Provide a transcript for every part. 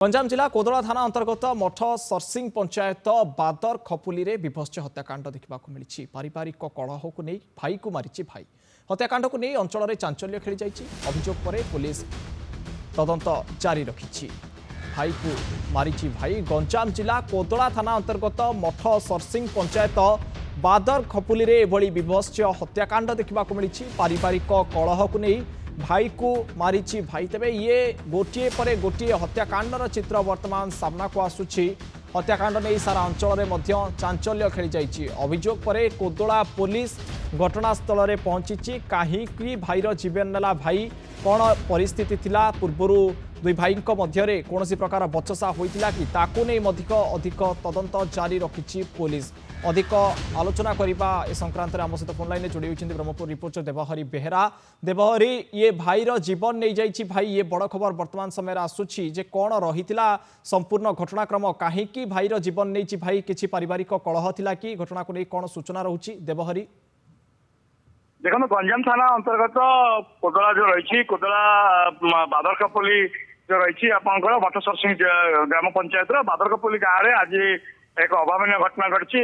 गंजाम जिला कोदला थाना अंतर्गत मठ सरसिंह पंचायत बादर खपुली रे विभत्स हत्याकांड देखा मिली। पारिवारिक कलह को नहीं भाई को मारी भाई। हत्याकांड को नहीं अंचल में चांचल्य खेली जाइए। अभियोग पर पुलिस तदंत जारी रखी। भाई को मारी भाई। गंजाम जिला कोदला थाना अंतर्गत मठ सरसिंह पंचायत बादर खपुली रे एभली विभत्स हत्याकांड देखा मिली। पारिवारिक कलह को नहीं भाई को मारी भाई। तेबे ये गोटे पर गोटे हत्याकांडर चित्र वर्तमान सामना को आसुछि। हत्याकांड नहीं सारा अंचल में चांचल्य खेली जाइए। अभियोग पर कोदला पुलिस घटनास्थल में पहुंची। कहीं भाईर जीवन नेला भाई कौन परिस्थिति थिला, पूर्वर दुई भाई मध्य कौन प्रकार बचसा होता कि ताकू नहीं अधिक तदंत जारी रखी पुलिस। अधिक आलोचना करने ए संक्रांत आम सहित फोन लाइन जोड़ी होती ब्रह्मपुर रिपोर्टर देवहरी बेहेरा। देवहरी, ये भाईर जीवन नहीं जाइए भाई, ये बड़ खबर वर्तमान समय आसूची जे कौन रही संपूर्ण घटनाक्रम, कहीं भाईर जीवन नहीं भाई, किसी पारिवारिक कलह थिला कि घटना को नहीं कौन सूचना रहुची देवहरी? देखो गंजाम थाना अंतर्गत कोदला जो रही कोदला बादर कपुली जो रही आपंकर मठ सरसिंह ग्राम पंचायत बादर कपुली गाँव में आज एक अभावन घटना घटी।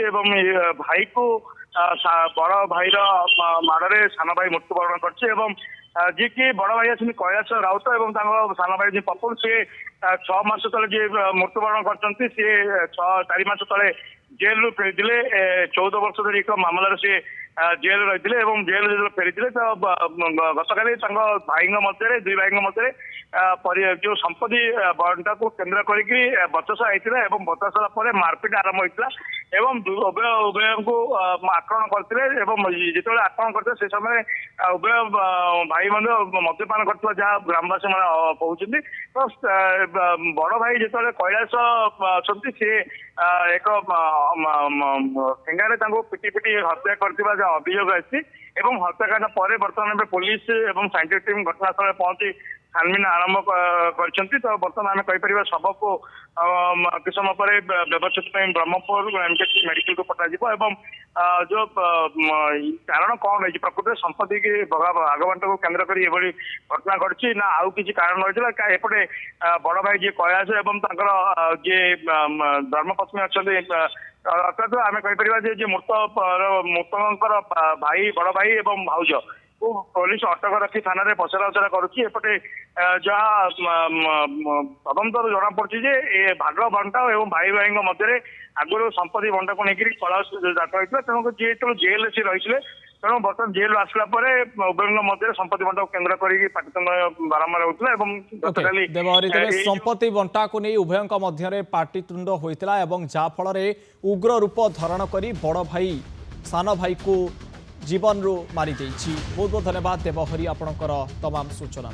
भाई को बड़ भाई माड़े सान भाई मृत्युवरण कर जी की बड़ भाई अच्छे कैलाश राउत और सान भाई जी पपुल सी 6 मास तले जी मृत्युवरण कर सी 4 मास तले जेल रू फेरी 14 वर्ष धरी एक मामला सी जेल रही जेल जो फेरी तो गतकाली भाई मध्य दुई भाई मध्य जो संपत्ति बंटा को केन्द्र करके बचसा होता है। बचसा पर मारपिट आरंभ होता है। उभय को आक्रमण करते जो आक्रमण करते से समय उभय भाई मद्यपान कर जहाँ ग्रामवासी मैंने कहते। तो बड़ भाई जो कैलाश अच्छा सी एक ठेंगारे पिटी पिटी हत्या कर अभियोग आसी। हत्याकांड पर बर्तमान पुलिस और साइंटिफिक टीम घटनास्थल पहुंची छानबीन आरंभ कर। तो बर्तमान आम कहीपर शव को कि समय पर व्यवस्थित ब्रह्मपुर एमकेसी मेडिकल को पठाଯିव। जो कारण कौन है प्रकृत संपत्ति की भागवंट को केन्द्र कर घटना घटी ना आउ किसी कारण रही एपटे बड़ भाई जी कैलाश और जी धर्मपत्नी अच्छा अर्थात आम कहीपर मृतक भाई बड़ भाई और भाउज को पुलिस अटक रखी थाना पचरा उचरा करपटे जहाँ तदंत जना पड़ी भाग बंटा और भाई भाई मध्य आगुरी संपत्ति बंटा को लेकर कला जात होता। तेणु जी जो जेल से रही तेणु बर्तमान जेल आसला उभय मध्य संपत्ति बंटा को केन्द्र कर पाटितुंड बारंबार होता। संपत्ति बंटा को नहीं उभय मध्य पाटितुंड होता जहाँफल उग्र रूप धारण कर बड़ भाई सान भाई को जीवन रू मारी। बहुत बहुत धन्यवाद देवहरी आपणकर तमाम सूचना।